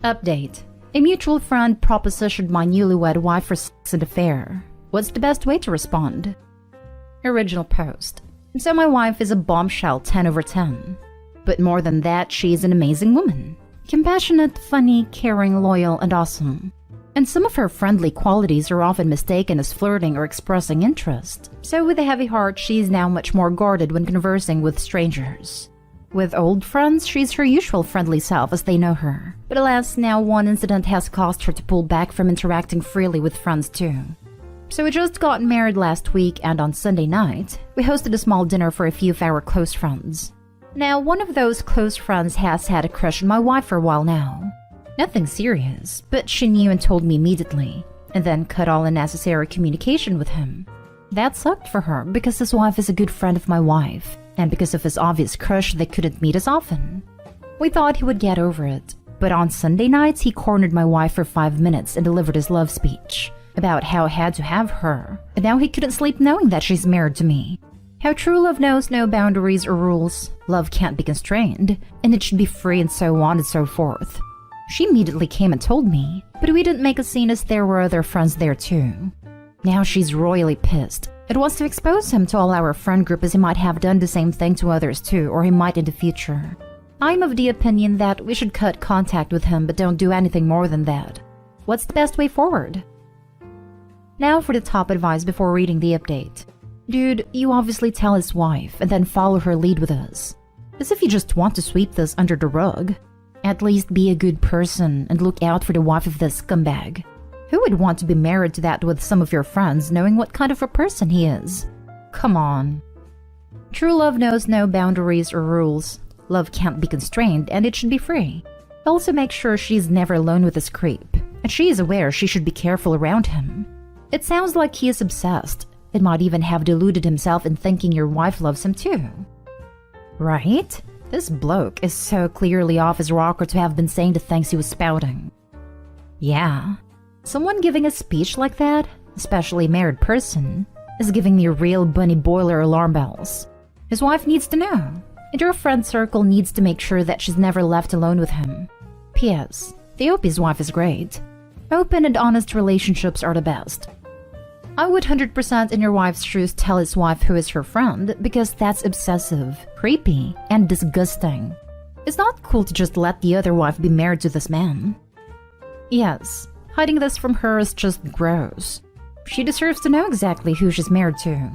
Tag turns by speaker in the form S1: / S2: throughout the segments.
S1: Update. A mutual friend propositioned my newlywed wife for sex and affair. What's the best way to respond? Original post. So my wife is a bombshell 10 over 10. But more than that, she's an amazing woman. Compassionate, funny, caring, loyal, and awesome. And some of her friendly qualities are often mistaken as flirting or expressing interest. So with a heavy heart, she's now much more guarded when conversing with strangers. With old friends, she's her usual friendly self as they know her. But alas, now one incident has caused her to pull back from interacting freely with friends too. So we just got married last week, and on Sunday night, we hosted a small dinner for a few of our close friends. Now, one of those close friends has had a crush on my wife for a while now. Nothing serious, but she knew and told me immediately, and then cut all unnecessary communication with him. That sucked for her because his wife is a good friend of my wife, and because of his obvious crush, they couldn't meet as often. We thought he would get over it, but on Sunday nights, he cornered my wife for 5 minutes and delivered his love speech about how I had to have her, and now he couldn't sleep knowing that she's married to me. How true love knows no boundaries or rules, love can't be constrained, and it should be free and so on and so forth. She immediately came and told me, but we didn't make a scene as there were other friends there too. Now she's royally pissed. It was to expose him to all our friend group as he might have done the same thing to others too, or he might in the future. I'm of the opinion that we should cut contact with him but don't do anything more than that. What's the best way forward? Now for the top advice before reading the update. Dude, you obviously tell his wife and then follow her lead with us. As if you just want to sweep this under the rug. At least be a good person and look out for the wife of this scumbag. Who would want to be married to that with some of your friends knowing what kind of a person he is? Come on. True love knows no boundaries or rules. Love can't be constrained and it should be free. Also make sure she's never alone with this creep, and she is aware she should be careful around him. It sounds like he is obsessed. It might even have deluded himself in thinking your wife loves him too. Right? This bloke is so clearly off his rocker to have been saying the things he was spouting. Yeah. Someone giving a speech like that, especially a married person, is giving me real bunny boiler alarm bells. His wife needs to know, and your friend circle needs to make sure that she's never left alone with him. P.S. The OP's wife is great. Open and honest relationships are the best. I would 100% in your wife's shoes tell his wife who is her friend because that's obsessive, creepy, and disgusting. It's not cool to just let the other wife be married to this man. Yes, hiding this from her is just gross. She deserves to know exactly who she's married to.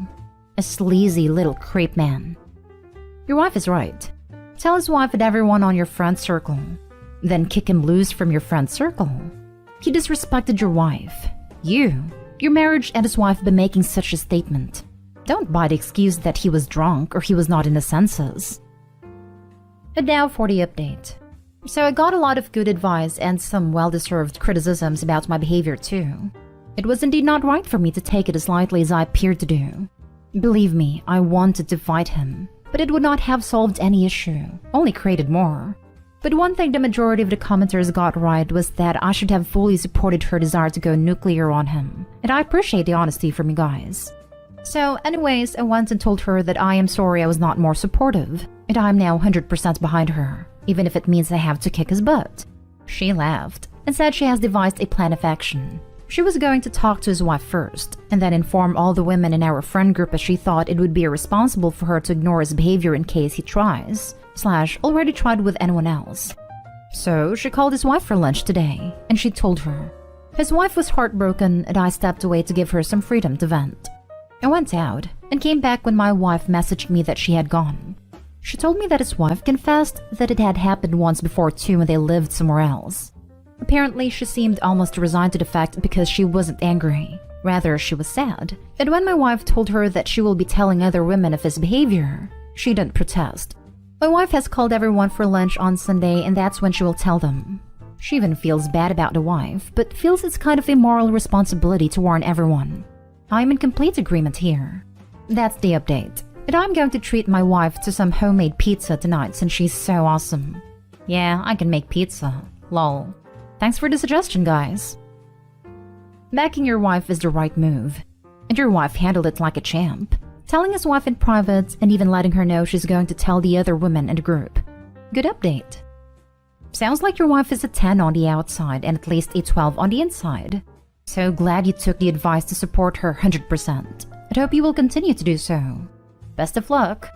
S1: A sleazy little creep man. Your wife is right. Tell his wife and everyone on your friend circle. Then kick him loose from your friend circle. He disrespected your wife. Your marriage, and his wife by making such a statement. Don't buy the excuse that he was drunk or he was not in his senses. And now for the update. So I got a lot of good advice and some well-deserved criticisms about my behavior too. It was indeed not right for me to take it as lightly as I appeared to do. Believe me, I wanted to fight him, but it would not have solved any issue, only created more. But one thing the majority of the commenters got right was that I should have fully supported her desire to go nuclear on him, and I appreciate the honesty from you guys. So anyways, I went and told her that I am sorry I was not more supportive, and I am now 100% behind her, even if it means I have to kick his butt. She laughed, and said she has devised a plan of action. She was going to talk to his wife first, and then inform all the women in our friend group as she thought it would be irresponsible for her to ignore his behavior in case he tries, / already tried with anyone else. So she called his wife for lunch today, and she told her. His wife was heartbroken, and I stepped away to give her some freedom to vent. I went out, and came back when my wife messaged me that she had gone. She told me that his wife confessed that it had happened once before too when they lived somewhere else. Apparently, she seemed almost resigned to the fact because she wasn't angry. Rather, she was sad. And when my wife told her that she will be telling other women of his behavior, she didn't protest. My wife has called everyone for lunch on Sunday, and that's when she will tell them. She even feels bad about the wife, but feels it's kind of a moral responsibility to warn everyone. I'm in complete agreement here. That's the update. And I'm going to treat my wife to some homemade pizza tonight since she's so awesome. Yeah, I can make pizza. Lol. Thanks for the suggestion, guys. Backing your wife is the right move. And your wife handled it like a champ. Telling his wife in private and even letting her know she's going to tell the other women in the group. Good update. Sounds like your wife is a 10 on the outside and at least a 12 on the inside. So glad you took the advice to support her 100%. I hope you will continue to do so. Best of luck.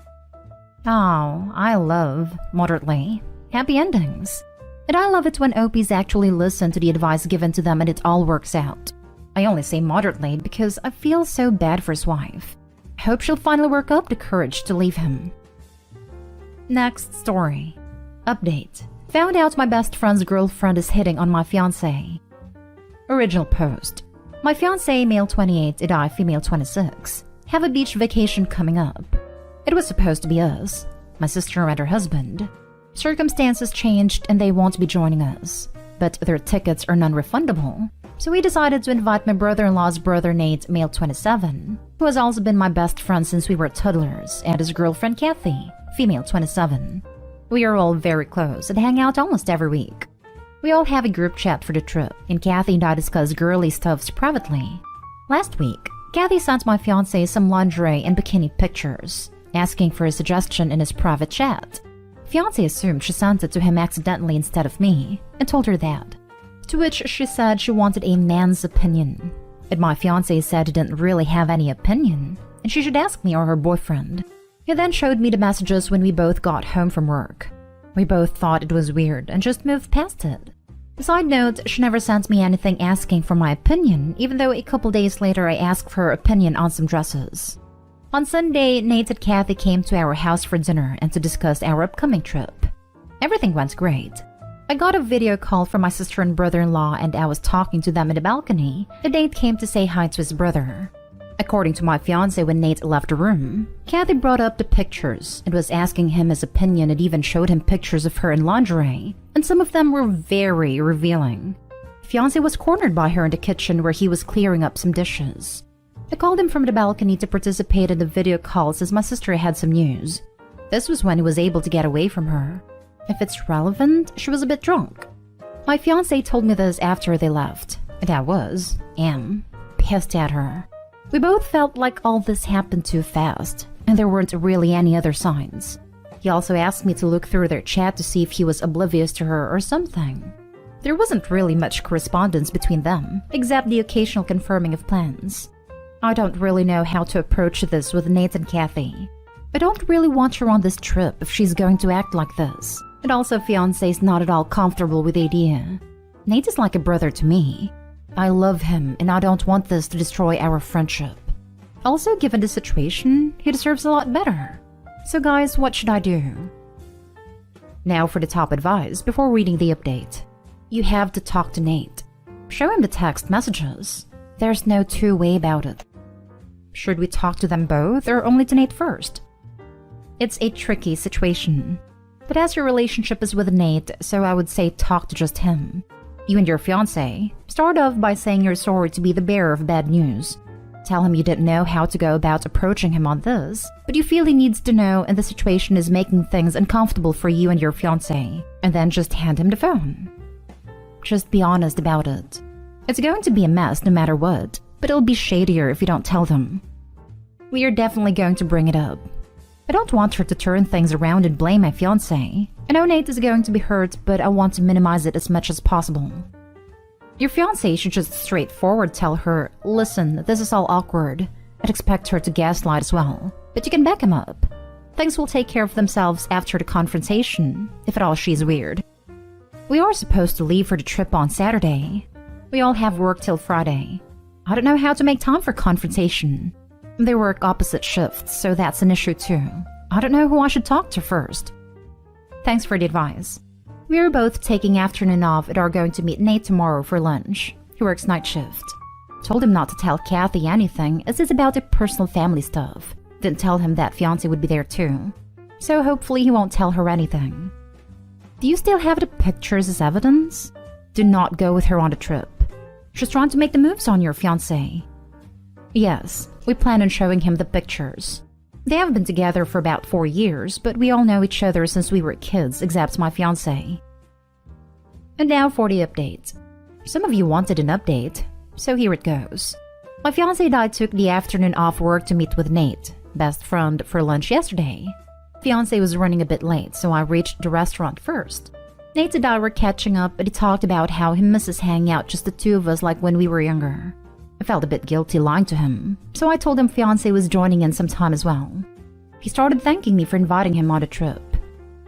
S1: Oh, I love moderately happy endings. And I love it when OPs actually listen to the advice given to them and it all works out. I only say moderately because I feel so bad for his wife. I hope she'll finally work up the courage to leave him. Next story. Update. Found out my best friend's girlfriend is hitting on my fiancé. Original post. My fiancé, male 28, and I, female 26, have a beach vacation coming up. It was supposed to be us, my sister and her husband. Circumstances changed and they won't be joining us, but their tickets are non-refundable. So we decided to invite my brother-in-law's brother Nate, male 27, who has also been my best friend since we were toddlers, and his girlfriend Kathy, female 27. We are all very close and hang out almost every week. We all have a group chat for the trip, and Kathy and I discuss girly stuffs privately. Last week, Kathy sent my fiancé some lingerie and bikini pictures, asking for a suggestion in his private chat. Fiancé assumed she sent it to him accidentally instead of me, and told her that. To which she said she wanted a man's opinion. And my fiancé said he didn't really have any opinion, and she should ask me or her boyfriend. He then showed me the messages when we both got home from work. We both thought it was weird and just moved past it. Side note, she never sent me anything asking for my opinion, even though a couple days later I asked for her opinion on some dresses. On Sunday, Nate and Kathy came to our house for dinner and to discuss our upcoming trip. Everything went great. I got a video call from my sister and brother-in-law and I was talking to them in the balcony, and Nate came to say hi to his brother. According to my fiancé, when Nate left the room, Kathy brought up the pictures and was asking him his opinion and even showed him pictures of her in lingerie, and some of them were very revealing. Fiancé was cornered by her in the kitchen where he was clearing up some dishes. I called him from the balcony to participate in the video call since my sister had some news. This was when he was able to get away from her. If it's relevant, she was a bit drunk. My fiancé told me this after they left, and I am pissed at her. We both felt like all this happened too fast, and there weren't really any other signs. He also asked me to look through their chat to see if he was oblivious to her or something. There wasn't really much correspondence between them, except the occasional confirming of plans. I don't really know how to approach this with Nate and Kathy. I don't really want her on this trip if she's going to act like this. And also, fiancé's not at all comfortable with the idea. Nate is like a brother to me. I love him, and I don't want this to destroy our friendship. Also, given the situation, he deserves a lot better. So guys, what should I do? Now for the top advice before reading the update. You have to talk to Nate. Show him the text messages. There's no two-way about it. Should we talk to them both or only to Nate first? It's a tricky situation. But as your relationship is with Nate, so I would say talk to just him. You and your fiancé, start off by saying you're sorry to be the bearer of bad news. Tell him you didn't know how to go about approaching him on this, but you feel he needs to know and the situation is making things uncomfortable for you and your fiancé, and then just hand him the phone. Just be honest about it. It's going to be a mess no matter what, but it'll be shadier if you don't tell them. We are definitely going to bring it up. I don't want her to turn things around and blame my fiancé. I know Nate is going to be hurt, but I want to minimize it as much as possible. Your fiancé should just straightforward tell her, listen, this is all awkward. I'd expect her to gaslight as well, but you can back him up. Things will take care of themselves after the confrontation, if at all she's weird. We are supposed to leave for the trip on Saturday. We all have work till Friday. I don't know how to make time for confrontation. They work opposite shifts, so that's an issue too. I don't know who I should talk to first. Thanks for the advice. We are both taking afternoon off and are going to meet Nate tomorrow for lunch. He works night shift. Told him not to tell Kathy anything as it's about the personal family stuff. Didn't tell him that fiancé would be there too. So hopefully he won't tell her anything. Do you still have the pictures as evidence? Do not go with her on the trip. She's trying to make the moves on your fiancé. Yes, we plan on showing him the pictures. They have been together for about 4 years, but we all know each other since we were kids, except my fiancé. And now for the update. Some of you wanted an update, so here it goes. My fiancé and I took the afternoon off work to meet with Nate, best friend, for lunch yesterday. Fiancé was running a bit late, so I reached the restaurant first. Nate and I were catching up, and he talked about how he misses hanging out just the two of us like when we were younger. I felt a bit guilty lying to him, so I told him fiancé was joining in sometime as well. He started thanking me for inviting him on a trip.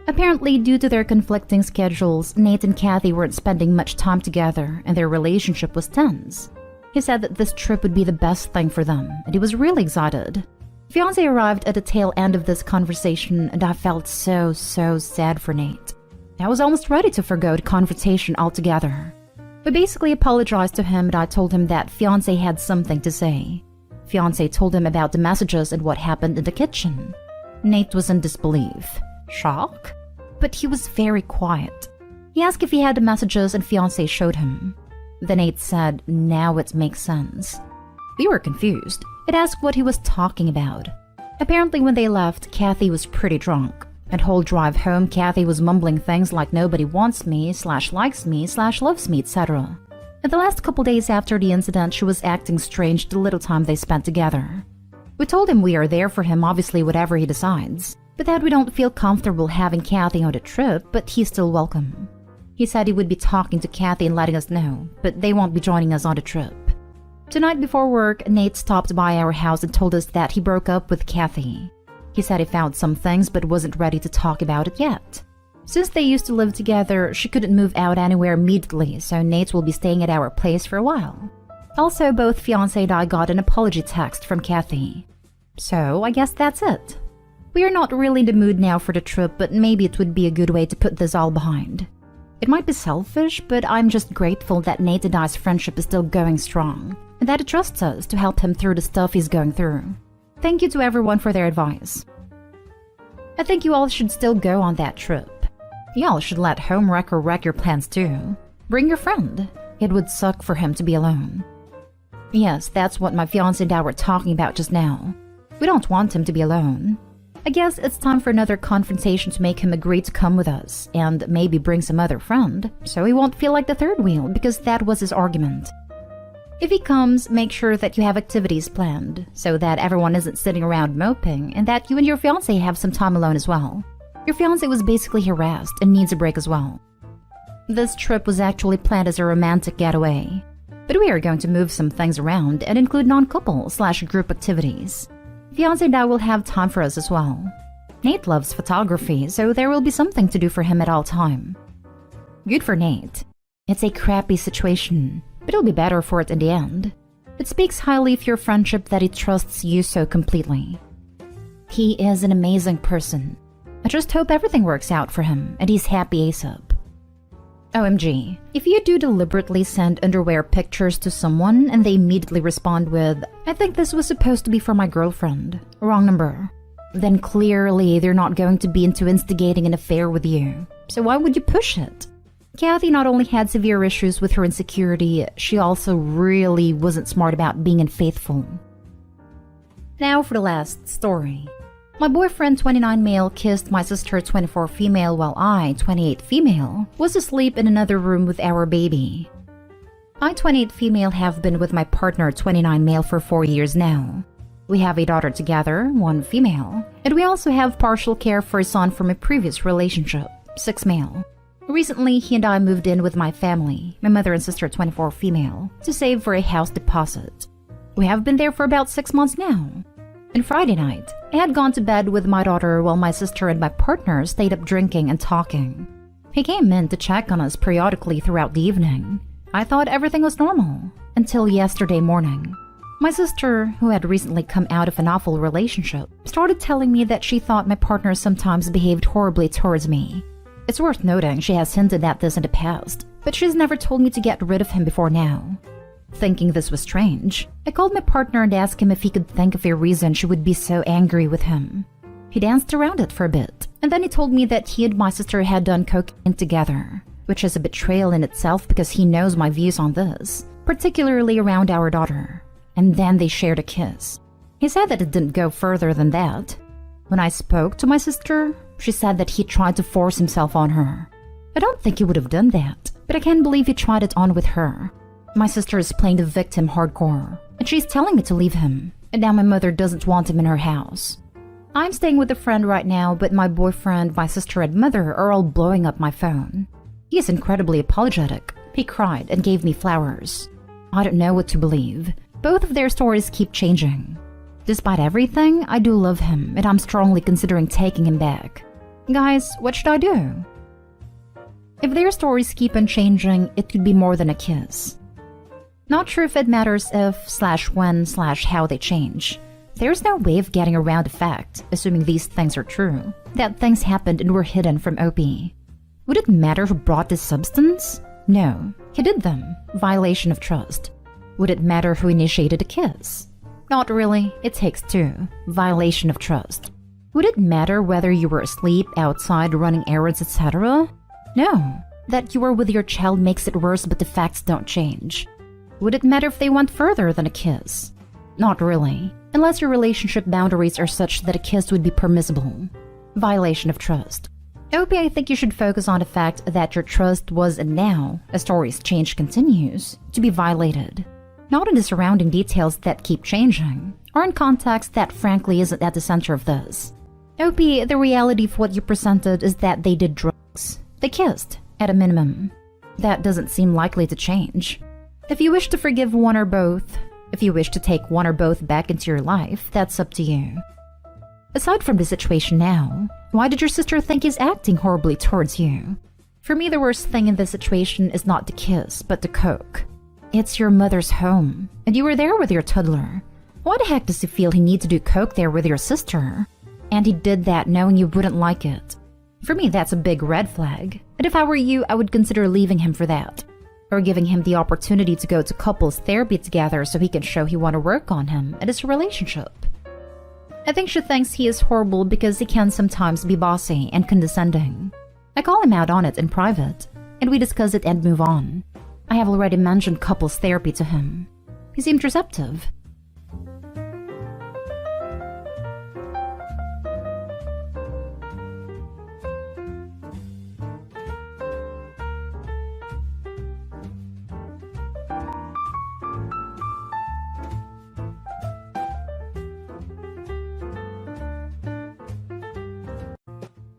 S1: Apparently, due to their conflicting schedules, Nate and Kathy weren't spending much time together, and their relationship was tense. He said that this trip would be the best thing for them, and he was really excited. Fiancé arrived at the tail end of this conversation, and I felt so sad for Nate. I was almost ready to forgo the conversation altogether. I basically apologized to him, and I told him that fiancé had something to say. Fiancé told him about the messages and what happened in the kitchen. Nate was in disbelief. Shock? But he was very quiet. He asked if he had the messages, and fiancé showed him. Then Nate said, now it makes sense. We were confused. It asked what he was talking about. Apparently when they left, Kathy was pretty drunk. And whole drive home, Kathy was mumbling things like nobody wants me, /likes me, /loves me, etc. In the last couple days after the incident, she was acting strange the little time they spent together. We told him we are there for him, obviously whatever he decides, but that we don't feel comfortable having Kathy on the trip, but he's still welcome. He said he would be talking to Kathy and letting us know, but they won't be joining us on the trip. Tonight before work, Nate stopped by our house and told us that he broke up with Kathy. He said he found some things but wasn't ready to talk about it yet. Since they used to live together, she couldn't move out anywhere immediately, so Nate will be staying at our place for a while. Also, both fiancé and I got an apology text from Kathy. So, I guess that's it. We are not really in the mood now for the trip, but maybe it would be a good way to put this all behind. It might be selfish, but I'm just grateful that Nate and I's friendship is still going strong, and that he trusts us to help him through the stuff he's going through. Thank you to everyone for their advice. I think you all should still go on that trip. Y'all should let homewrecker wreck your plans too. Bring your friend. It would suck for him to be alone. Yes, that's what my fiancé and I were talking about just now. We don't want him to be alone. I guess it's time for another confrontation to make him agree to come with us, and maybe bring some other friend, so he won't feel like the third wheel, because that was his argument. If he comes, make sure that you have activities planned, so that everyone isn't sitting around moping, and that you and your fiancé have some time alone as well. Your fiancé was basically harassed and needs a break as well. This trip was actually planned as a romantic getaway, but we are going to move some things around and include non-couple/group activities. Fiancé and I will have time for us as well. Nate loves photography, so there will be something to do for him at all time. Good for Nate. It's a crappy situation, but it'll be better for it in the end. It speaks highly of your friendship that he trusts you so completely. He is an amazing person. I just hope everything works out for him and he's happy ASAP. OMG, if you do deliberately send underwear pictures to someone and they immediately respond with, I think this was supposed to be for my girlfriend, wrong number, then clearly they're not going to be into instigating an affair with you. So why would you push it? Kathy not only had severe issues with her insecurity, she also really wasn't smart about being unfaithful. Now for the last story. My boyfriend 29 male kissed my sister 24 female while I, 28 female, was asleep in another room with our baby. I, 28 female, have been with my partner 29 male for 4 years now. We have a daughter together, 1 female, and we also have partial care for a son from a previous relationship, 6 male. Recently, he and I moved in with my family, my mother and sister 24 female, to save for a house deposit. We have been there for about 6 months now. And Friday night, I had gone to bed with my daughter while my sister and my partner stayed up drinking and talking. He came in to check on us periodically throughout the evening. I thought everything was normal, until yesterday morning. My sister, who had recently come out of an awful relationship, started telling me that she thought my partner sometimes behaved horribly towards me. It's worth noting she has hinted at this in the past, but she's never told me to get rid of him before now. Thinking this was strange, I called my partner and asked him if he could think of a reason she would be so angry with him. He danced around it for a bit, and then he told me that he and my sister had done cocaine together, which is a betrayal in itself because he knows my views on this, particularly around our daughter. And then they shared a kiss. He said that it didn't go further than that. When I spoke to my sister, she said that he tried to force himself on her. I don't think he would have done that, but I can't believe he tried it on with her. My sister is playing the victim hardcore, and she's telling me to leave him, and now my mother doesn't want him in her house. I'm staying with a friend right now, but my boyfriend, my sister, and mother are all blowing up my phone. He is incredibly apologetic. He cried and gave me flowers. I don't know what to believe. Both of their stories keep changing. Despite everything, I do love him, and I'm strongly considering taking him back. Guys, what should I do? If their stories keep on changing, it could be more than a kiss. Not sure if it matters if/when/how they change. There's no way of getting around the fact, assuming these things are true, that things happened and were hidden from OP. Would it matter who brought this substance? No, he did them. Violation of trust. Would it matter who initiated a kiss? Not really, it takes two. Violation of trust. Would it matter whether you were asleep, outside, running errands, etc.? No. That you were with your child makes it worse, but the facts don't change. Would it matter if they went further than a kiss? Not really, unless your relationship boundaries are such that a kiss would be permissible. Violation of trust. OP, I think you should focus on the fact that your trust was and now, as stories change continues, to be violated. Not in the surrounding details that keep changing, or in context that frankly isn't at the center of this. OP, the reality of what you presented is that they did drugs. They kissed, at a minimum. That doesn't seem likely to change. If you wish to forgive one or both, if you wish to take one or both back into your life, that's up to you. Aside from the situation now, why did your sister think he's acting horribly towards you? For me, the worst thing in this situation is not the kiss, but the coke. It's your mother's home, and you were there with your toddler. Why the heck does he feel he needs to do coke there with your sister? And he did that knowing you wouldn't like it. For me, that's a big red flag. And if I were you, I would consider leaving him for that. Or giving him the opportunity to go to couples therapy together so he can show he want to work on him and his relationship. I think she thinks he is horrible because he can sometimes be bossy and condescending. I call him out on it in private, and we discuss it and move on. I have already mentioned couples therapy to him. He seemed receptive.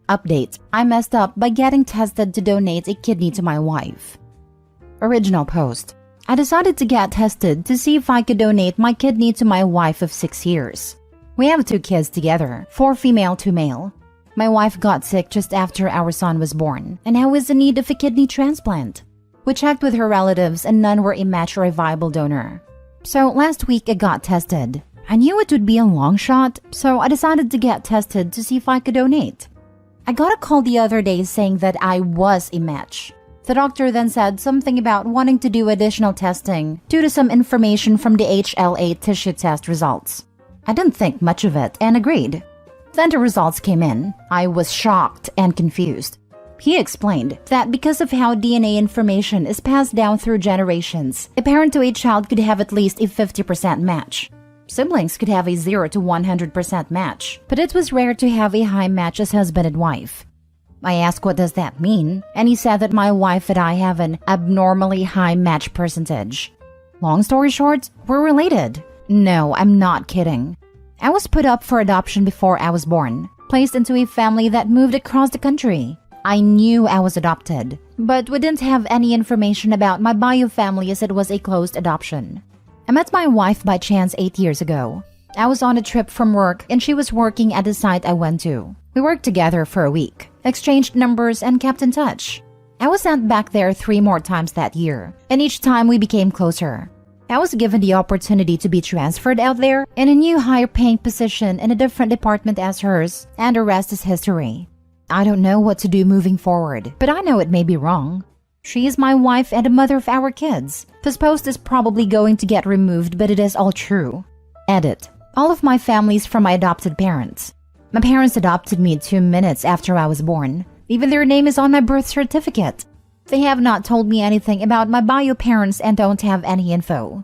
S1: Update. I messed up by getting tested to donate a kidney to my wife. Original post. I decided to get tested to see if I could donate my kidney to my wife of 6 years. We have 2 kids together, 4 female, 2 male. My wife got sick just after our son was born, and now is in need of a kidney transplant. We checked with her relatives and none were a match or a viable donor. So last week I got tested. I knew it would be a long shot, so I decided to get tested to see if I could donate. I got a call the other day saying that I was a match. The doctor then said something about wanting to do additional testing due to some information from the HLA tissue test results. I didn't think much of it and agreed. Then the results came in. I was shocked and confused. He explained that because of how DNA information is passed down through generations, a parent to a child could have at least a 50% match. Siblings could have a 0 to 100% match, but it was rare to have a high match as husband and wife. I asked what does that mean, and he said that my wife and I have an abnormally high match percentage. Long story short, we're related. No, I'm not kidding. I was put up for adoption before I was born, placed into a family that moved across the country. I knew I was adopted, but we didn't have any information about my bio family as it was a closed adoption. I met my wife by chance 8 years ago. I was on a trip from work and she was working at the site I went to. We worked together for a week, exchanged numbers, and kept in touch. I was sent back there 3 more times that year, and each time we became closer. I was given the opportunity to be transferred out there in a new higher paying position in a different department as hers, and the rest is history. I don't know what to do moving forward, but I know it may be wrong. She is my wife and the mother of our kids. This post is probably going to get removed, but it is all true. Edit. All of my family is from my adopted parents. My parents adopted me 2 minutes after I was born. Even their name is on my birth certificate. They have not told me anything about my bio parents and don't have any info.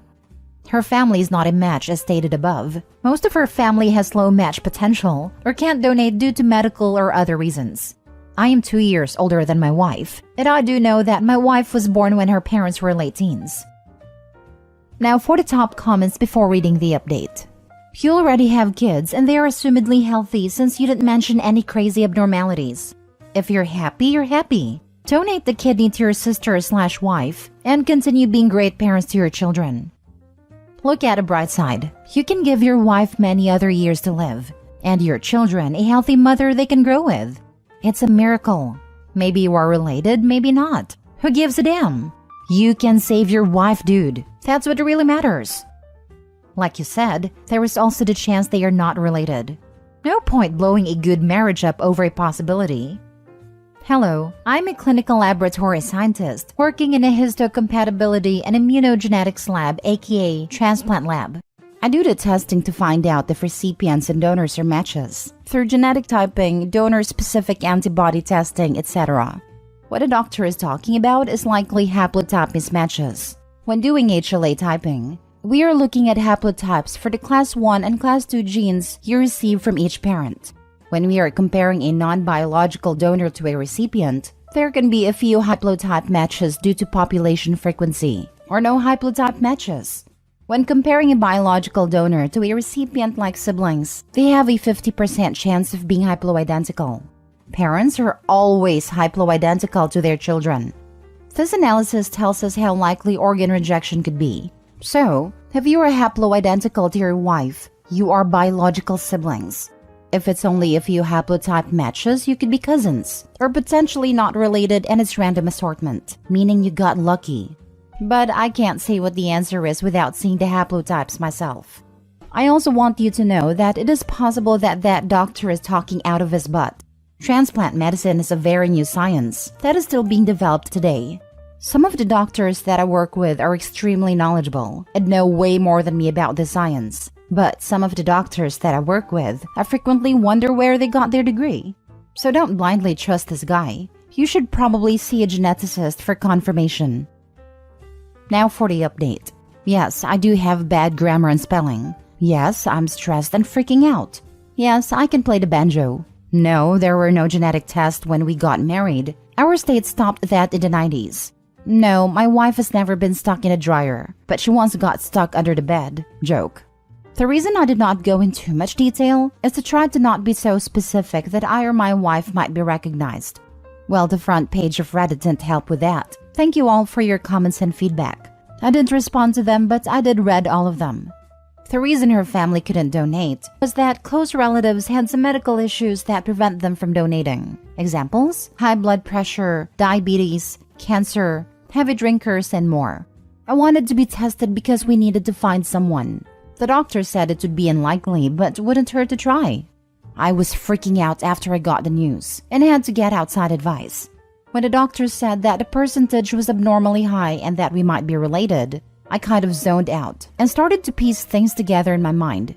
S1: Her family is not a match as stated above. Most of her family has low match potential or can't donate due to medical or other reasons. I am 2 years older than my wife, and I do know that my wife was born when her parents were late teens. Now for the top comments before reading the update. You already have kids and they are assumedly healthy since you didn't mention any crazy abnormalities. If you're happy, you're happy. Donate the kidney to your sister/wife and continue being great parents to your children. Look at a bright side. You can give your wife many other years to live, and your children a healthy mother they can grow with. It's a miracle. Maybe you are related, maybe not. Who gives a damn? You can save your wife, dude. That's what really matters. Like you said, there is also the chance they are not related. No point blowing a good marriage up over a possibility. Hello, I'm a clinical laboratory scientist working in a histocompatibility and immunogenetics lab, aka transplant lab. I do the testing to find out if recipients and donors are matches through genetic typing, donor-specific antibody testing, etc. What a doctor is talking about is likely haplotype mismatches. When doing HLA typing, we are looking at haplotypes for the class 1 and class 2 genes you receive from each parent. When we are comparing a non-biological donor to a recipient, there can be a few haplotype matches due to population frequency, or no haplotype matches. When comparing a biological donor to a recipient like siblings, they have a 50% chance of being haploidentical. Parents are always haploidentical to their children. This analysis tells us how likely organ rejection could be. So, if you are haploidentical to your wife, you are biological siblings. If it's only a few haplotype matches, you could be cousins, or potentially not related and it's random assortment, meaning you got lucky. But I can't say what the answer is without seeing the haplotypes myself. I also want you to know that it is possible that that doctor is talking out of his butt. Transplant medicine is a very new science that is still being developed today. Some of the doctors that I work with are extremely knowledgeable and know way more than me about this science. But some of the doctors that I work with, I frequently wonder where they got their degree. So don't blindly trust this guy. You should probably see a geneticist for confirmation. Now for the update. Yes, I do have bad grammar and spelling. Yes, I'm stressed and freaking out. Yes, I can play the banjo. No, there were no genetic tests when we got married. Our state stopped that in the 90s. No, my wife has never been stuck in a dryer, but she once got stuck under the bed. Joke. The reason I did not go into too much detail is to try to not be so specific that I or my wife might be recognized. Well, the front page of Reddit didn't help with that. Thank you all for your comments and feedback. I didn't respond to them, but I did read all of them. The reason her family couldn't donate was that close relatives had some medical issues that prevent them from donating. Examples? High blood pressure, diabetes, cancer, heavy drinkers, and more. I wanted to be tested because we needed to find someone. The doctor said it would be unlikely, but wouldn't hurt to try. I was freaking out after I got the news and had to get outside advice. When the doctor said that the percentage was abnormally high and that we might be related, I kind of zoned out and started to piece things together in my mind.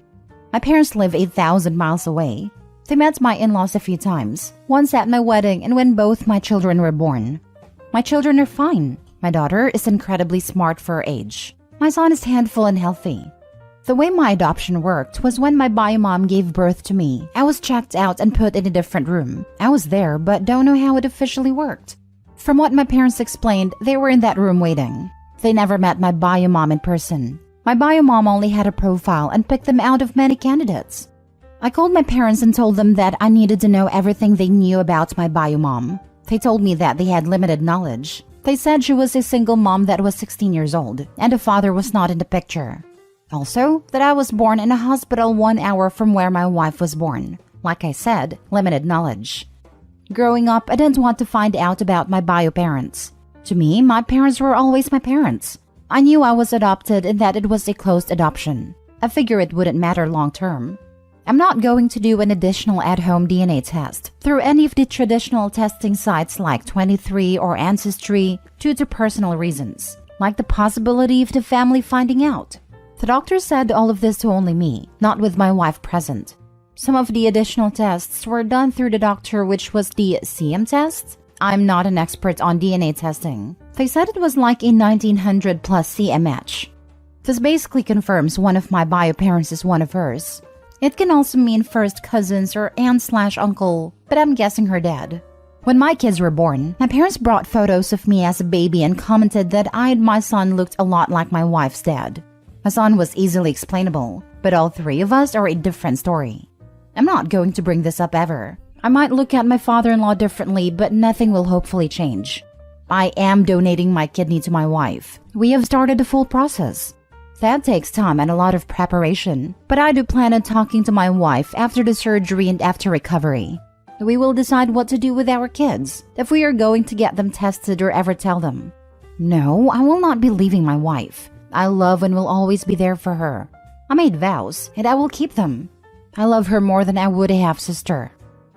S1: My parents live 8,000 miles away. They met my in-laws a few times, once at my wedding and when both my children were born. My children are fine. My daughter is incredibly smart for her age. My son is handful and healthy. The way my adoption worked was when my biomom gave birth to me, I was checked out and put in a different room. I was there, but don't know how it officially worked. From what my parents explained, they were in that room waiting. They never met my biomom in person. My biomom only had a profile and picked them out of many candidates. I called my parents and told them that I needed to know everything they knew about my biomom. They told me that they had limited knowledge. They said she was a single mom that was 16 years old, and the father was not in the picture. Also, that I was born in a hospital 1 hour from where my wife was born. Like I said, limited knowledge. Growing up, I didn't want to find out about my bio parents. To me, my parents were always my parents. I knew I was adopted and that it was a closed adoption. I figure it wouldn't matter long term. I'm not going to do an additional at-home DNA test through any of the traditional testing sites like 23 or Ancestry due to personal reasons, like the possibility of the family finding out. The doctor said all of this to only me, not with my wife present. Some of the additional tests were done through the doctor, which was the CM test. I'm not an expert on DNA testing. They said it was like a 1900 plus CM match. This basically confirms one of my bio parents is one of hers. It can also mean first cousins or aunt/uncle, but I'm guessing her dad. When my kids were born, my parents brought photos of me as a baby and commented that I and my son looked a lot like my wife's dad. My son was easily explainable, but all three of us are a different story. I'm not going to bring this up ever, I might look at my father-in-law differently, but nothing will hopefully change. I am donating my kidney to my wife. We have started the full process. That takes time and a lot of preparation, but I do plan on talking to my wife after the surgery and after recovery. We will decide what to do with our kids, if we are going to get them tested or ever tell them. No, I will not be leaving my wife. I love and will always be there for her. I made vows, and I will keep them. I love her more than I would a half-sister.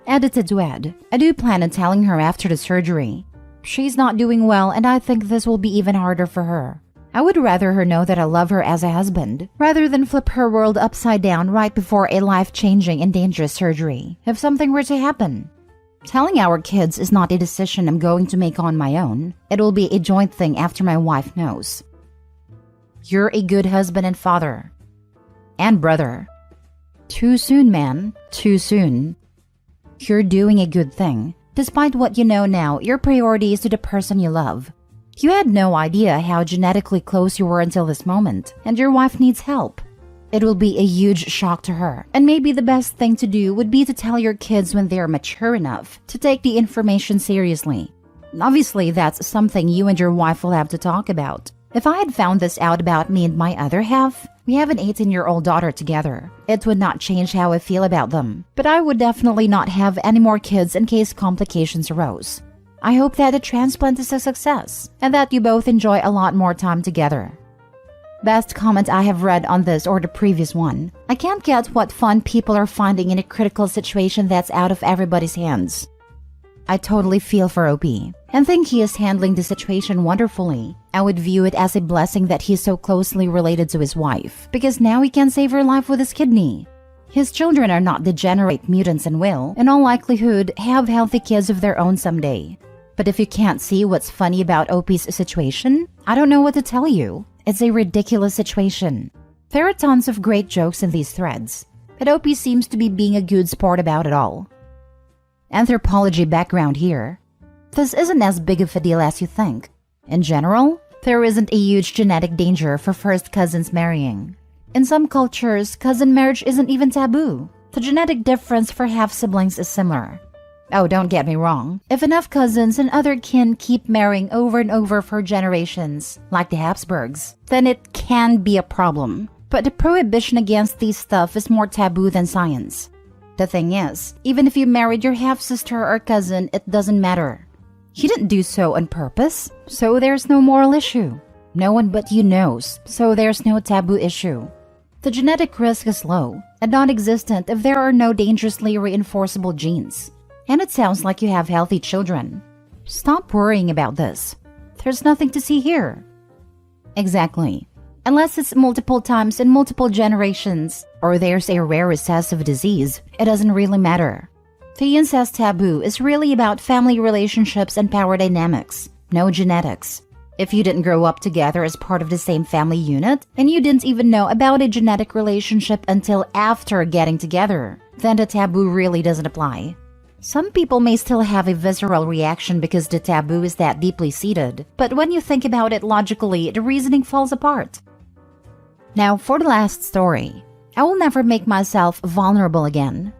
S1: Edited to Ed. I do plan on telling her after the surgery. She's not doing well, and I think this will be even harder for her. I would rather her know that I love her as a husband, rather than flip her world upside down right before a life-changing and dangerous surgery, if something were to happen. Telling our kids is not a decision I'm going to make on my own. It will be a joint thing after my wife knows. You're a good husband and father. And brother. Too soon, man. Too soon. You're doing a good thing. Despite what you know now, your priority is to the person you love. You had no idea how genetically close you were until this moment, and your wife needs help. It will be a huge shock to her, and maybe the best thing to do would be to tell your kids when they are mature enough to take the information seriously. Obviously, that's something you and your wife will have to talk about. If I had found this out about me and my other half, we have an 18-year-old daughter together. It would not change how I feel about them, but I would definitely not have any more kids in case complications arose. I hope that the transplant is a success, and that you both enjoy a lot more time together. Best comment I have read on this or the previous one. I can't get what fun people are finding in a critical situation that's out of everybody's hands. I totally feel for OP, and think he is handling the situation wonderfully. I would view it as a blessing that he's so closely related to his wife, because now he can save her life with his kidney. His children are not degenerate mutants and will, in all likelihood, have healthy kids of their own someday. But if you can't see what's funny about OP's situation, I don't know what to tell you. It's a ridiculous situation. There are tons of great jokes in these threads, but OP seems to be being a good sport about it all. Anthropology background here. This isn't as big of a deal as you think. In general, there isn't a huge genetic danger for first cousins marrying. In some cultures, cousin marriage isn't even taboo. The genetic difference for half-siblings is similar. Oh, don't get me wrong. If enough cousins and other kin keep marrying over and over for generations, like the Habsburgs, then it can be a problem. But the prohibition against these stuff is more taboo than science. The thing is, even if you married your half-sister or cousin, it doesn't matter. You didn't do so on purpose, so there's no moral issue. No one but you knows, so there's no taboo issue. The genetic risk is low and non-existent if there are no dangerously reinforceable genes. And it sounds like you have healthy children. Stop worrying about this. There's nothing to see here. Exactly. Unless it's multiple times in multiple generations, or there's a rare recessive disease, it doesn't really matter. The incest taboo is really about family relationships and power dynamics, no genetics. If you didn't grow up together as part of the same family unit, and you didn't even know about a genetic relationship until after getting together, then the taboo really doesn't apply. Some people may still have a visceral reaction because the taboo is that deeply seated, but when you think about it logically, the reasoning falls apart. Now, for the last story. I will never make myself vulnerable again.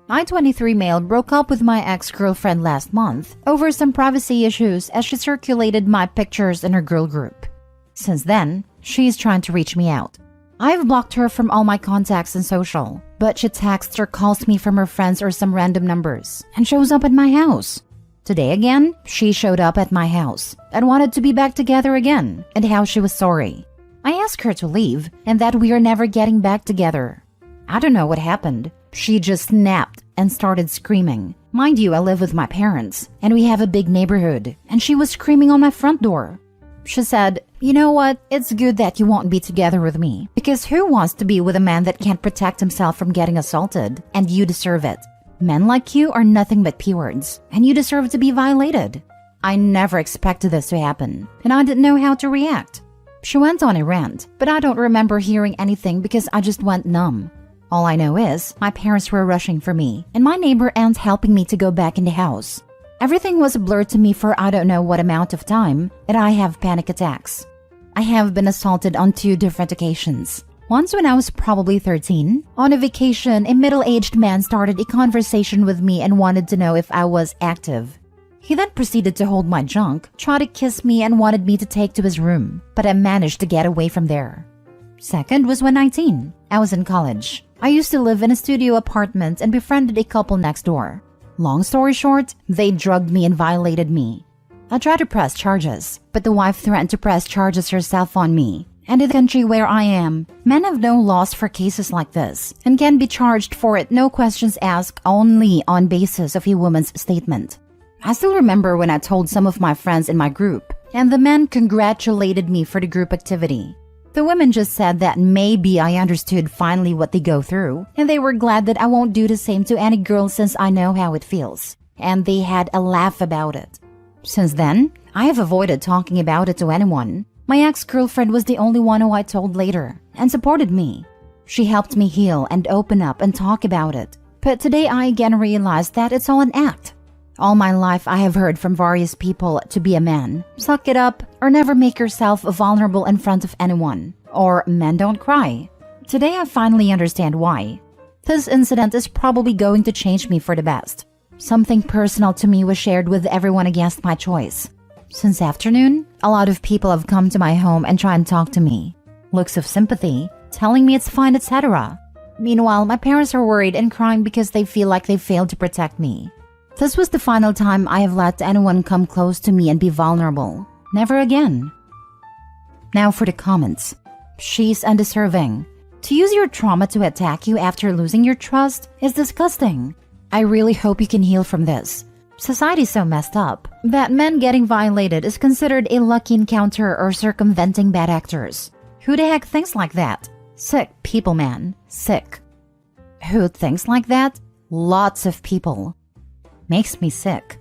S1: My 23 male broke up with my ex-girlfriend last month over some privacy issues as she circulated my pictures in her girl group. Since then, she's trying to reach me out. I've blocked her from all my contacts and social, but she texts or calls me from her friends or some random numbers and shows up at my house. Today again, she showed up at my house and wanted to be back together again and how she was sorry. I asked her to leave and that we are never getting back together. I don't know what happened. She just snapped and started screaming. Mind you, I live with my parents and we have a big neighborhood, and she was screaming on my front door. She said, "You know what? It's good that you won't be together with me, because who wants to be with a man that can't protect himself from getting assaulted? And you deserve it. Men like you are nothing but P-words, and you deserve to be violated." I never expected this to happen, and I didn't know how to react. She went on a rant, but I don't remember hearing anything because I just went numb. All I know is my parents were rushing for me, and my neighbor aunt helping me to go back in the house. Everything was a blur to me for I don't know what amount of time, and I have panic attacks. I have been assaulted on 2 different occasions. Once when I was probably 13, on a vacation, a middle-aged man started a conversation with me and wanted to know if I was active. He then proceeded to hold my junk, try to kiss me and wanted me to take to his room, but I managed to get away from there. Second was when 19. I was in college. I used to live in a studio apartment and befriended a couple next door. Long story short, they drugged me and violated me. I tried to press charges, but the wife threatened to press charges herself on me. And in the country where I am, men have no laws for cases like this and can be charged for it, no questions asked, only on basis of a woman's statement. I still remember when I told some of my friends in my group, and the men congratulated me for the group activity. The women just said that maybe I understood finally what they go through, and they were glad that I won't do the same to any girl since I know how it feels, and they had a laugh about it. Since then, I have avoided talking about it to anyone. My ex-girlfriend was the only one who I told later, and supported me. She helped me heal and open up and talk about it. But today I again realized that it's all an act. All my life I have heard from various people to be a man, suck it up, or never make yourself vulnerable in front of anyone, or men don't cry. Today I finally understand why. This incident is probably going to change me for the best. Something personal to me was shared with everyone against my choice. Since afternoon, a lot of people have come to my home and try and talk to me. Looks of sympathy, telling me it's fine, etc. Meanwhile, my parents are worried and crying because they feel like they failed to protect me. This was the final time I have let anyone come close to me and be vulnerable. Never again. Now for the comments. She's undeserving. To use your trauma to attack you after losing your trust is disgusting. I really hope you can heal from this. Society's so messed up that men getting violated is considered a lucky encounter or circumventing bad actors. Who the heck thinks like that? Sick people, man. Sick. Who thinks like that? Lots of people. Makes me sick.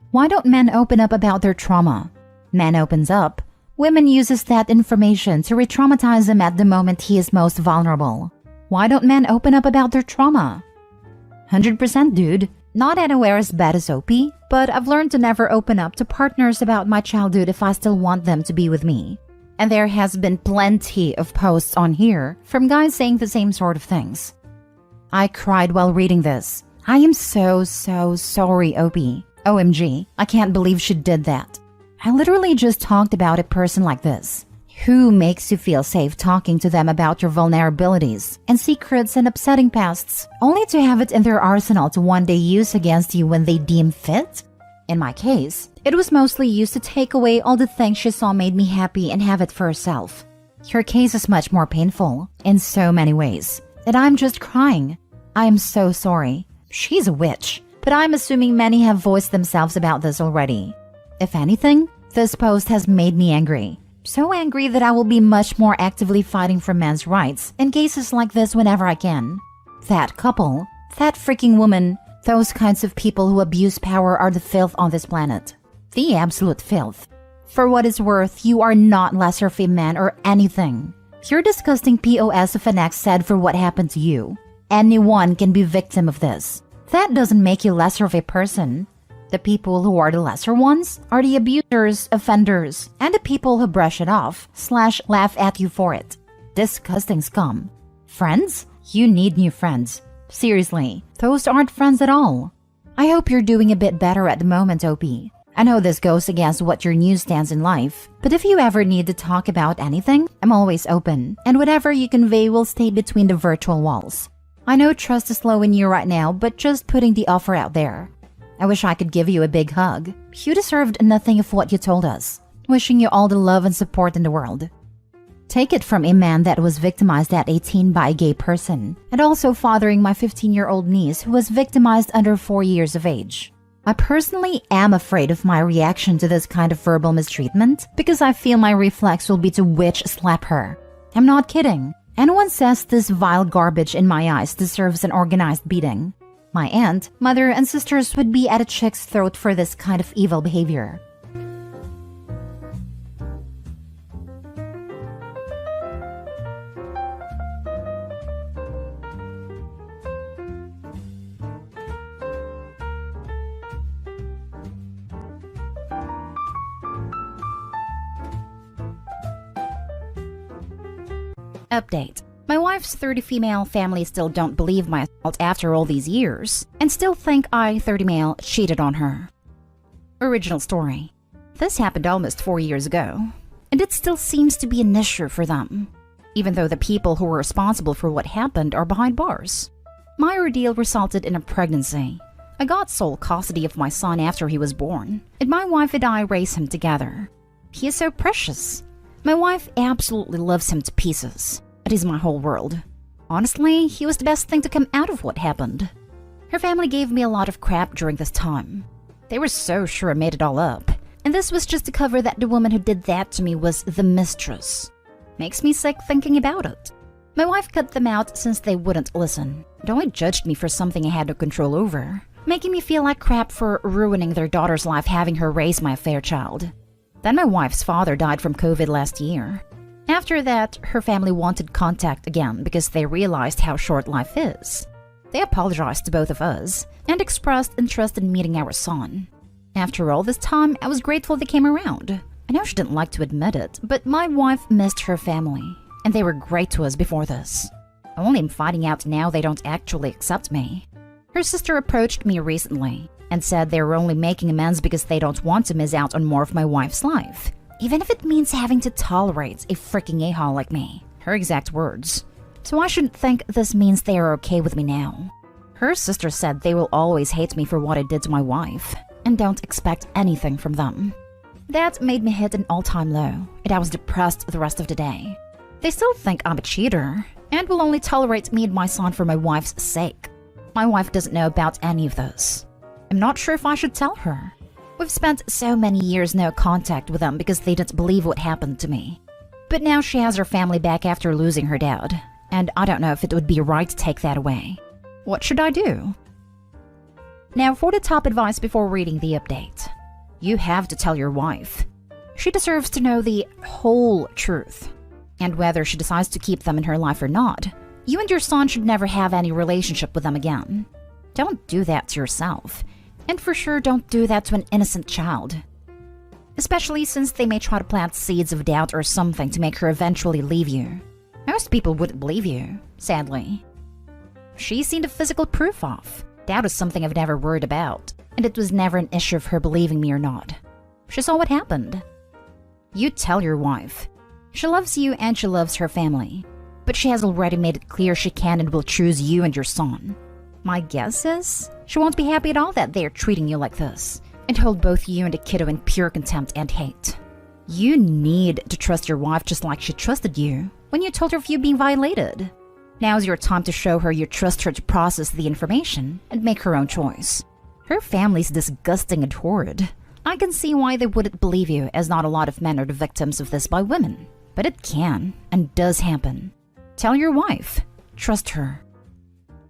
S1: Why don't men open up about their trauma? Man opens up. Women uses that information to re-traumatize him at the moment he is most vulnerable. Why don't men open up about their trauma? 100% dude. Not anywhere as bad as OP, but I've learned to never open up to partners about my childhood if I still want them to be with me. And there has been plenty of posts on here from guys saying the same sort of things. I cried while reading this. I am so sorry, OP. OMG, I can't believe she did that. I literally just talked about a person like this. Who makes you feel safe talking to them about your vulnerabilities and secrets and upsetting pasts, only to have it in their arsenal to one day use against you when they deem fit? In my case, it was mostly used to take away all the things she saw made me happy and have it for herself. Her case is much more painful, in so many ways, and I'm just crying. I am so sorry. She's a witch, but I'm assuming many have voiced themselves about this already. If anything, this post has made me angry. So angry that I will be much more actively fighting for men's rights in cases like this whenever I can. That couple, that freaking woman, those kinds of people who abuse power are the filth on this planet. The absolute filth. For what it's worth, you are not lesser of a man or anything. You're disgusting POS of an ex said for what happened to you. Anyone can be victim of this. That doesn't make you lesser of a person. The people who are the lesser ones are the abusers, offenders, and the people who brush it off / laugh at you for it. Disgusting scum. Friends? You need new friends. Seriously, those aren't friends at all. I hope you're doing a bit better at the moment, OP. I know this goes against what your news stands in life, but if you ever need to talk about anything, I'm always open, and whatever you convey will stay between the virtual walls. I know trust is low in you right now, but just putting the offer out there. I wish I could give you a big hug. You deserved nothing of what you told us. Wishing you all the love and support in the world. Take it from a man that was victimized at 18 by a gay person, and also fathering my 15-year-old niece who was victimized under 4 years of age. I personally am afraid of my reaction to this kind of verbal mistreatment because I feel my reflex will be to witch slap her. I'm not kidding. Anyone says this vile garbage in my eyes deserves an organized beating. My aunt, mother, and sisters would be at a chick's throat for this kind of evil behavior. Update. My wife's 30 female family still don't believe my assault after all these years, and still think I, 30 male, cheated on her. Original story. This happened almost 4 years ago, and it still seems to be an issue for them, even though the people who were responsible for what happened are behind bars. My ordeal resulted in a pregnancy. I got sole custody of my son after he was born, and my wife and I raised him together. He is so precious. My wife absolutely loves him to pieces. It is my whole world. Honestly, he was the best thing to come out of what happened. Her family gave me a lot of crap during this time. They were so sure I made it all up, and this was just to cover that the woman who did that to me was the mistress. Makes me sick thinking about it. My wife cut them out since they wouldn't listen. They only judged me for something I had no control over, making me feel like crap for ruining their daughter's life having her raise my affair child. Then my wife's father died from COVID last year. After that, her family wanted contact again because they realized how short life is. They apologized to both of us and expressed interest in meeting our son. After all this time, I was grateful they came around. I know she didn't like to admit it, but my wife missed her family, and they were great to us before this. I only am finding out now they don't actually accept me. Her sister approached me recently and said they were only making amends because they don't want to miss out on more of my wife's life, even if it means having to tolerate a freaking a-hole like me. Her exact words. So I shouldn't think this means they are okay with me now. Her sister said they will always hate me for what I did to my wife, and don't expect anything from them. That made me hit an all-time low, and I was depressed the rest of the day. They still think I'm a cheater, and will only tolerate me and my son for my wife's sake. My wife doesn't know about any of this. I'm not sure if I should tell her. We've spent so many years no contact with them because they didn't believe what happened to me. But now she has her family back after losing her dad, and I don't know if it would be right to take that away. What should I do? Now for the top advice before reading the update. You have to tell your wife. She deserves to know the whole truth. And whether she decides to keep them in her life or not, you and your son should never have any relationship with them again. Don't do that to yourself. And for sure, don't do that to an innocent child. Especially since they may try to plant seeds of doubt or something to make her eventually leave you. Most people wouldn't believe you, sadly. She's seen the physical proof of. Doubt is something I've never worried about, and it was never an issue of her believing me or not. She saw what happened. You tell your wife. She loves you and she loves her family, but she has already made it clear she can and will choose you and your son. My guess is she won't be happy at all that they are treating you like this, and hold both you and the kiddo in pure contempt and hate. You need to trust your wife just like she trusted you when you told her of you being violated. Now's your time to show her you trust her to process the information and make her own choice. Her family's disgusting and horrid. I can see why they wouldn't believe you, as not a lot of men are the victims of this by women. But it can and does happen. Tell your wife. Trust her.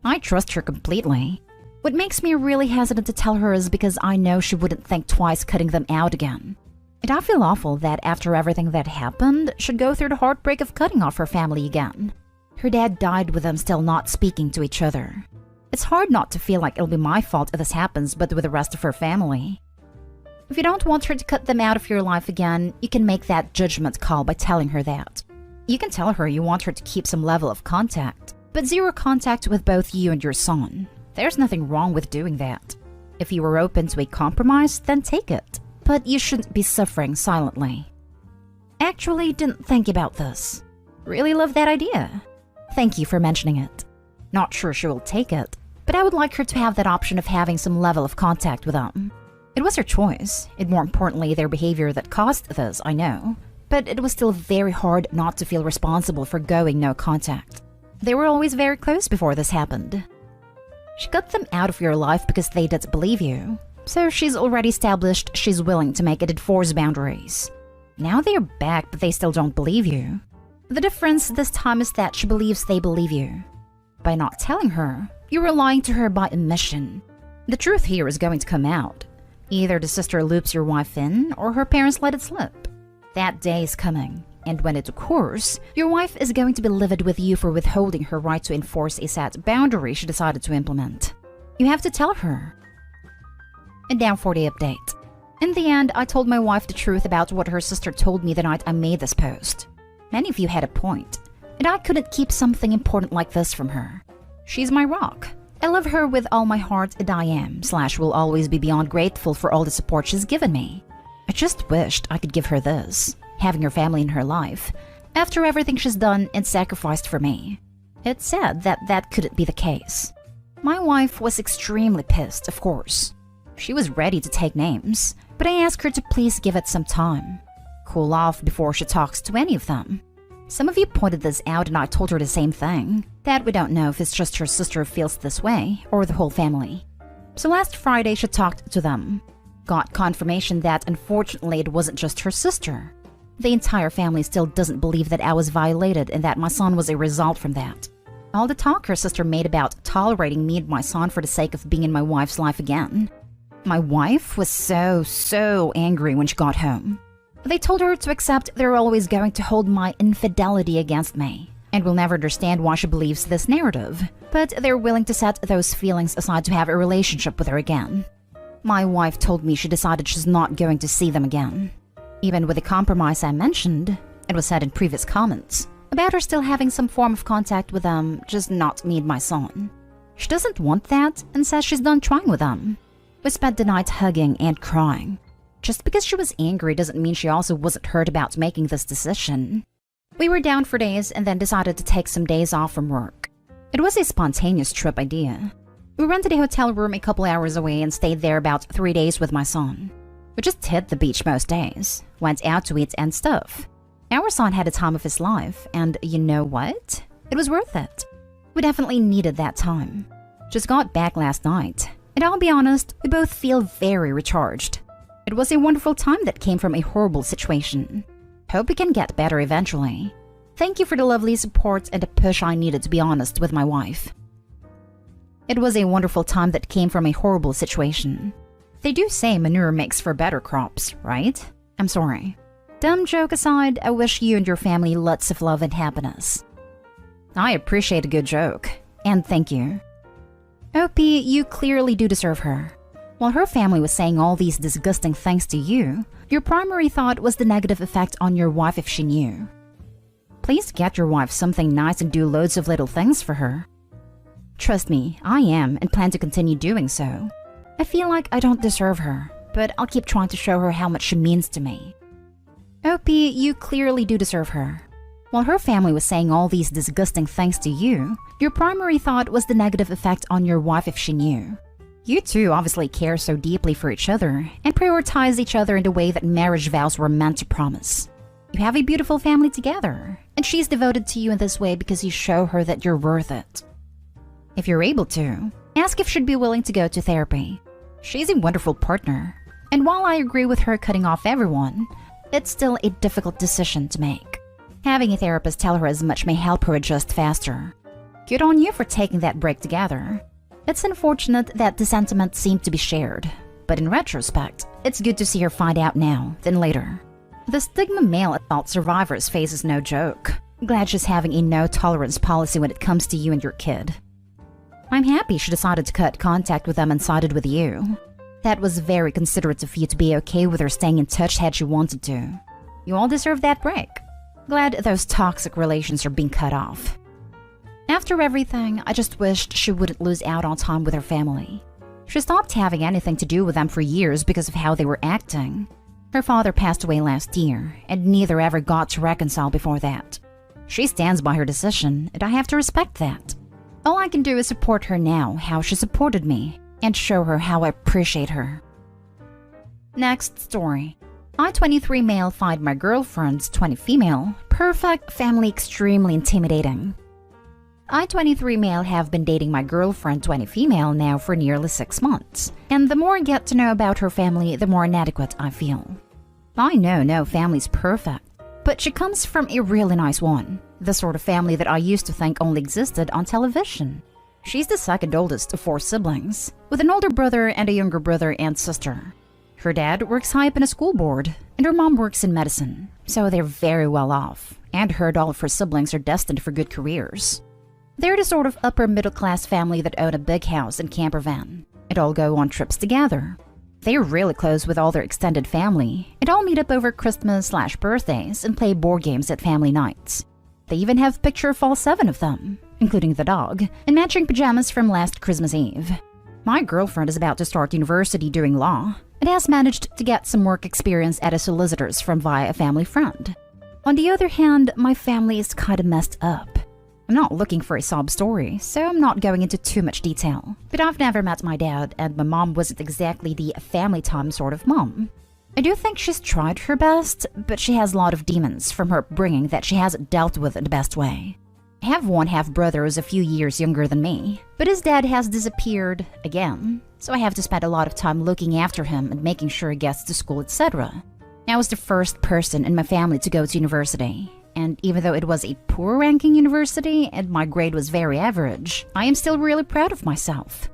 S1: I trust her completely. What makes me really hesitant to tell her is because I know she wouldn't think twice cutting them out again. And I feel awful that after everything that happened, she'd go through the heartbreak of cutting off her family again. Her dad died with them still not speaking to each other. It's hard not to feel like it'll be my fault if this happens, but with the rest of her family. If you don't want her to cut them out of your life again, you can make that judgment call by telling her that. You can tell her you want her to keep some level of contact, but zero contact with both you and your son. There's nothing wrong with doing that. If you are open to a compromise, then take it. But you shouldn't be suffering silently. Actually, didn't think about this. Really love that idea. Thank you for mentioning it. Not sure she will take it, but I would like her to have that option of having some level of contact with them. It was her choice, and more importantly their behavior that caused this, I know. But it was still very hard not to feel responsible for going no contact. They were always very close before this happened. She cut them out of your life because they didn't believe you. So she's already established she's willing to make it enforce boundaries. Now they are back, but they still don't believe you. The difference this time is that she believes they believe you. By not telling her, you are lying to her by omission. The truth here is going to come out. Either the sister loops your wife in, or her parents let it slip. That day is coming, and when it occurs, your wife is going to be livid with you for withholding her right to enforce a set boundary she decided to implement. You have to tell her. And now for the update. In the end, I told my wife the truth about what her sister told me the night I made this post. Many of you had a point. and I couldn't keep something important like this from her. She's my rock. I love her with all my heart, and I will always be beyond grateful for all the support she's given me. I just wished I could give her this, having her family in her life, after everything she's done and sacrificed for me. It's sad that that couldn't be the case. My wife was extremely pissed, of course. She was ready to take names, but I asked her to please give it some time. Cool off before she talks to any of them. Some of you pointed this out and I told her the same thing, that we don't know if it's just her sister who feels this way or the whole family. So last Friday she talked to them. Got confirmation that unfortunately it wasn't just her sister. The entire family still doesn't believe that I was violated and that my son was a result from that. All the talk her sister made about tolerating me and my son for the sake of being in my wife's life again. My wife was so angry when she got home. They told her to accept they're always going to hold my infidelity against me, and will never understand why she believes this narrative, but they're willing to set those feelings aside to have a relationship with her again. My wife told me she decided she's not going to see them again. Even with the compromise I mentioned, it was said in previous comments, about her still having some form of contact with them, just not me and my son. She doesn't want that and says she's done trying with them. We spent the night hugging and crying. Just because she was angry doesn't mean she also wasn't hurt about making this decision. We were down for days and then decided to take some days off from work. It was a spontaneous trip idea. We rented a hotel room a couple hours away and stayed there about 3 days with my son. We just hit the beach most days, went out to eat and stuff. Our son had a time of his life, and you know what? It was worth it. We definitely needed that time. Just got back last night, and I'll be honest, we both feel very recharged. It was a wonderful time that came from a horrible situation. Hope we can get better eventually. Thank you for the lovely support and the push I needed to be honest with my wife. It was a wonderful time that came from a horrible situation. They do say manure makes for better crops, right? I'm sorry. Dumb joke aside, I wish you and your family lots of love and happiness. I appreciate a good joke, and thank you. Opie, you clearly do deserve her. While her family was saying all these disgusting things to you, your primary thought was the negative effect on your wife if she knew. Please get your wife something nice and do loads of little things for her. Trust me, I am and plan to continue doing so. I feel like I don't deserve her, but I'll keep trying to show her how much she means to me. Opie, you clearly do deserve her. While her family was saying all these disgusting things to you, your primary thought was the negative effect on your wife if she knew. You two obviously care so deeply for each other and prioritize each other in the way that marriage vows were meant to promise. You have a beautiful family together, and she's devoted to you in this way because you show her that you're worth it. If you're able to, ask if she'd be willing to go to therapy. She's a wonderful partner, and while I agree with her cutting off everyone, it's still a difficult decision to make. Having a therapist tell her as much may help her adjust faster. Good on you for taking that break together. It's unfortunate that the sentiment seemed to be shared, but in retrospect, it's good to see her find out now than later. The stigma male adult survivors face is no joke. Glad she's having a no-tolerance policy when it comes to you and your kid. I'm happy she decided to cut contact with them and sided with you. That was very considerate of you to be okay with her staying in touch had she wanted to. You all deserve that break. Glad those toxic relations are being cut off. After everything, I just wished she wouldn't lose out on time with her family. She stopped having anything to do with them for years because of how they were acting. Her father passed away last year, and neither ever got to reconcile before that. She stands by her decision, and I have to respect that. All I can do is support her now how she supported me, and show her how I appreciate her. Next story. I, 23 male, find my girlfriend's 20 female, perfect family extremely intimidating. I, 23 male, have been dating my girlfriend, 20 female, now for nearly 6 months, and the more I get to know about her family, the more inadequate I feel. I know no family's perfect, but she comes from a really nice one, the sort of family that I used to think only existed on television. She's the second oldest of 4 siblings, with an older brother and a younger brother and sister. Her dad works high up in a school board, and her mom works in medicine, so they're very well off, and heard all of her siblings are destined for good careers. They're the sort of upper-middle-class family that own a big house and camper van, and all go on trips together. They're really close with all their extended family, and all meet up over Christmas/birthdays and play board games at family nights. They even have a picture of all 7 of them, including the dog, in matching pajamas from last Christmas Eve. My girlfriend is about to start university doing law and has managed to get some work experience at a solicitor's from via a family friend. On the other hand, my family is kinda messed up. I'm not looking for a sob story, so I'm not going into too much detail. But I've never met my dad, and my mom wasn't exactly the family time sort of mom. I do think she's tried her best, but she has a lot of demons from her upbringing that she hasn't dealt with in the best way. I have one half-brother who's a few years younger than me, but his dad has disappeared again, so I have to spend a lot of time looking after him and making sure he gets to school, etc. I was the first person in my family to go to university, and even though it was a poor-ranking university and my grade was very average, I am still really proud of myself.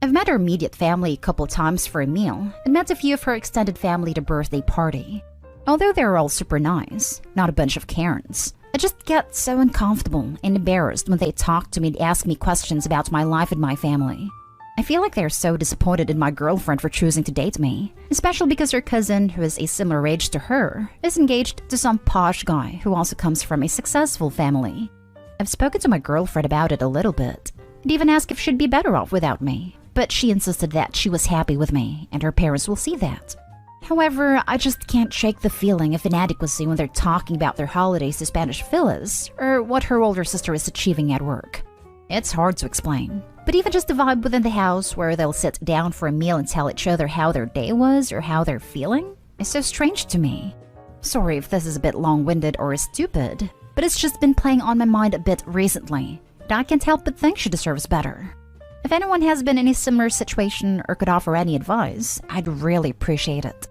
S1: I've met her immediate family a couple times for a meal, and met a few of her extended family at a birthday party. Although they're all super nice, not a bunch of Karens, I just get so uncomfortable and embarrassed when they talk to me and ask me questions about my life and my family. I feel like they're so disappointed in my girlfriend for choosing to date me, especially because her cousin, who is a similar age to her, is engaged to some posh guy who also comes from a successful family. I've spoken to my girlfriend about it a little bit, and even asked if she'd be better off without me, but she insisted that she was happy with me, and her parents will see that. However, I just can't shake the feeling of inadequacy when they're talking about their holidays to Spanish villas, or what her older sister is achieving at work. It's hard to explain, but even just the vibe within the house where they'll sit down for a meal and tell each other how their day was or how they're feeling is so strange to me. Sorry if this is a bit long-winded or stupid, but it's just been playing on my mind a bit recently, and I can't help but think she deserves better. If anyone has been in a similar situation or could offer any advice, I'd really appreciate it.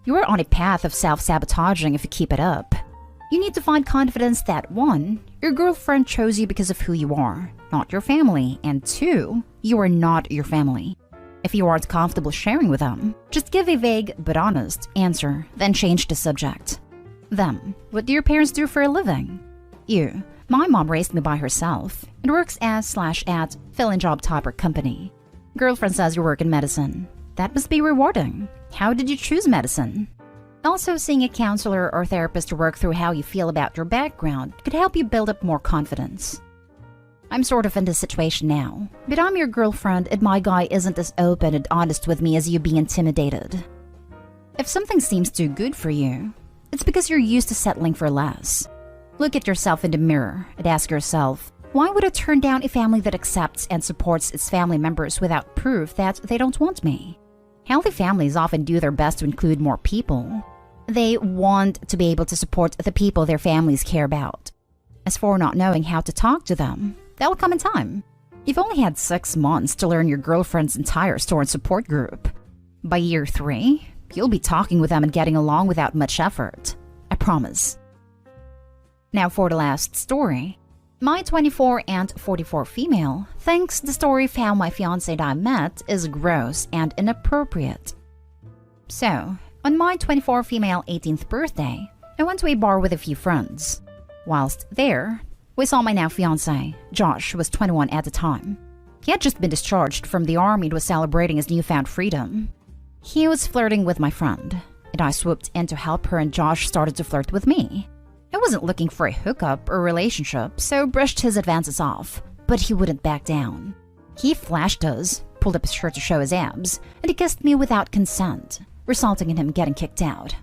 S1: You are on a path of self-sabotaging if you keep it up. You need to find confidence that 1, your girlfriend chose you because of who you are, not your family, and 2, you are not your family. If you aren't comfortable sharing with them, just give a vague but honest answer, then change the subject. Them. What do your parents do for a living? You. My mom raised me by herself and works as/at fill-in job type or company. Girlfriend says you work in medicine. That must be rewarding. How did you choose medicine? Also, seeing a counselor or therapist to work through how you feel about your background could help you build up more confidence. I'm sort of in this situation now, but I'm your girlfriend and my guy isn't as open and honest with me as you being intimidated. If something seems too good for you, it's because you're used to settling for less. Look at yourself in the mirror and ask yourself, why would I turn down a family that accepts and supports its family members without proof that they don't want me? Healthy families often do their best to include more people. They want to be able to support the people their families care about. As for not knowing how to talk to them, that'll come in time. You've only had 6 months to learn your girlfriend's entire store and support group. By year 3, you'll be talking with them and getting along without much effort. I promise. Now for the last story. My 24 and 44 female thinks the story of how my fiancé and I met is gross and inappropriate. So, on my 24 female 18th birthday, I went to a bar with a few friends. Whilst there, we saw my now fiancé, Josh, who was 21 at the time. He had just been discharged from the army and was celebrating his newfound freedom. He was flirting with my friend, and I swooped in to help her and Josh started to flirt with me. I wasn't looking for a hookup or relationship, so brushed his advances off, but he wouldn't back down. He flashed us, pulled up his shirt to show his abs, and he kissed me without consent, resulting in him getting kicked out.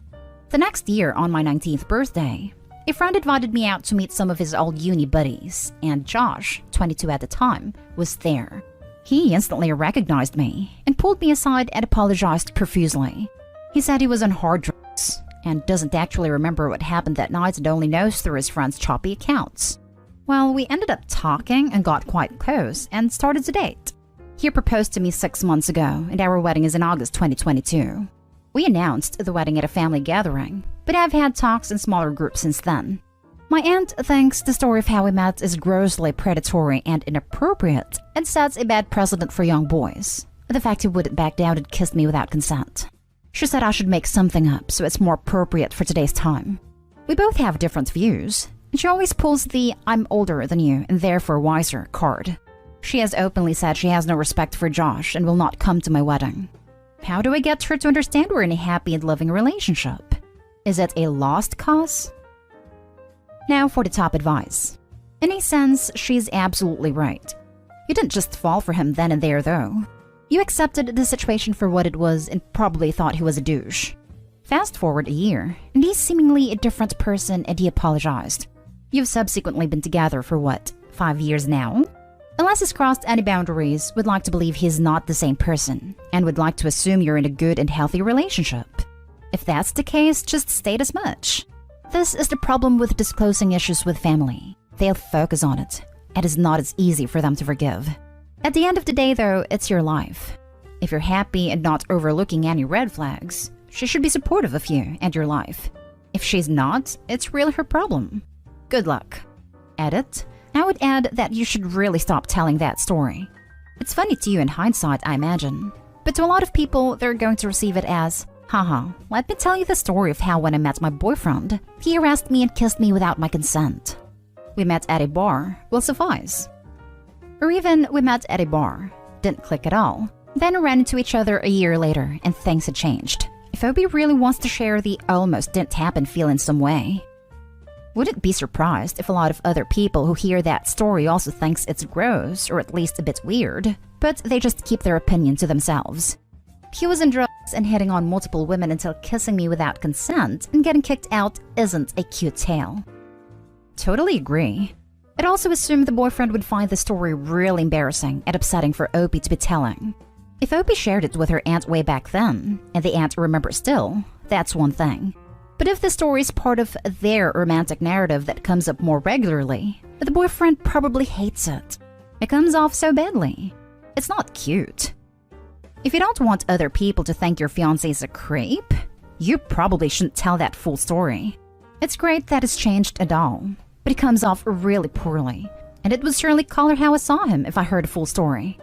S1: The next year, on my 19th birthday, a friend invited me out to meet some of his old uni buddies, and Josh, 22 at the time, was there. He instantly recognized me and pulled me aside and apologized profusely. He said he was on hard drugs and doesn't actually remember what happened that night and only knows through his friend's choppy accounts. Well, we ended up talking and got quite close and started to date. He proposed to me 6 months ago, and our wedding is in August 2022. We announced the wedding at a family gathering, but I've had talks in smaller groups since then. My aunt thinks the story of how we met is grossly predatory and inappropriate and sets a bad precedent for young boys. The fact he wouldn't back down and kissed me without consent. She said I should make something up so it's more appropriate for today's time. We both have different views, and she always pulls the "I'm older than you and therefore wiser" card. She has openly said she has no respect for Josh and will not come to my wedding. How do I get her to understand we're in a happy and loving relationship? Is it a lost cause? Now for the top advice. In a sense, she's absolutely right. You didn't just fall for him then and there, though. You accepted the situation for what it was and probably thought he was a douche. Fast forward a year, and he's seemingly a different person and he apologized. You've subsequently been together for what, 5 years now? Unless he's crossed any boundaries, would like to believe he's not the same person, and would like to assume you're in a good and healthy relationship. If that's the case, just state as much. This is the problem with disclosing issues with family. They'll focus on it. It is not as easy for them to forgive. At the end of the day, though, it's your life. If you're happy and not overlooking any red flags, she should be supportive of you and your life. If she's not, it's really her problem. Good luck. Edit. I would add that you should really stop telling that story. It's funny to you in hindsight, I imagine. But to a lot of people, they're going to receive it as, haha, let me tell you the story of how when I met my boyfriend, he harassed me and kissed me without my consent. We met at a bar will suffice. Or even, we met at a bar, didn't click at all, then ran into each other a year later and things had changed. If Obi really wants to share the almost didn't happen feel in some way, wouldn't be surprised if a lot of other people who hear that story also thinks it's gross or at least a bit weird, but they just keep their opinion to themselves. He was in drugs and hitting on multiple women until kissing me without consent and getting kicked out isn't a cute tale. Totally agree. I'd also assume the boyfriend would find the story really embarrassing and upsetting for Opie to be telling. If Opie shared it with her aunt way back then, and the aunt remembers still, that's one thing. But if the story is part of their romantic narrative that comes up more regularly, the boyfriend probably hates it. It comes off so badly. It's not cute. If you don't want other people to think your fiancé is a creep, you probably shouldn't tell that full story. It's great that it's changed at all, but it comes off really poorly, and it would surely color how I saw him if I heard a full story.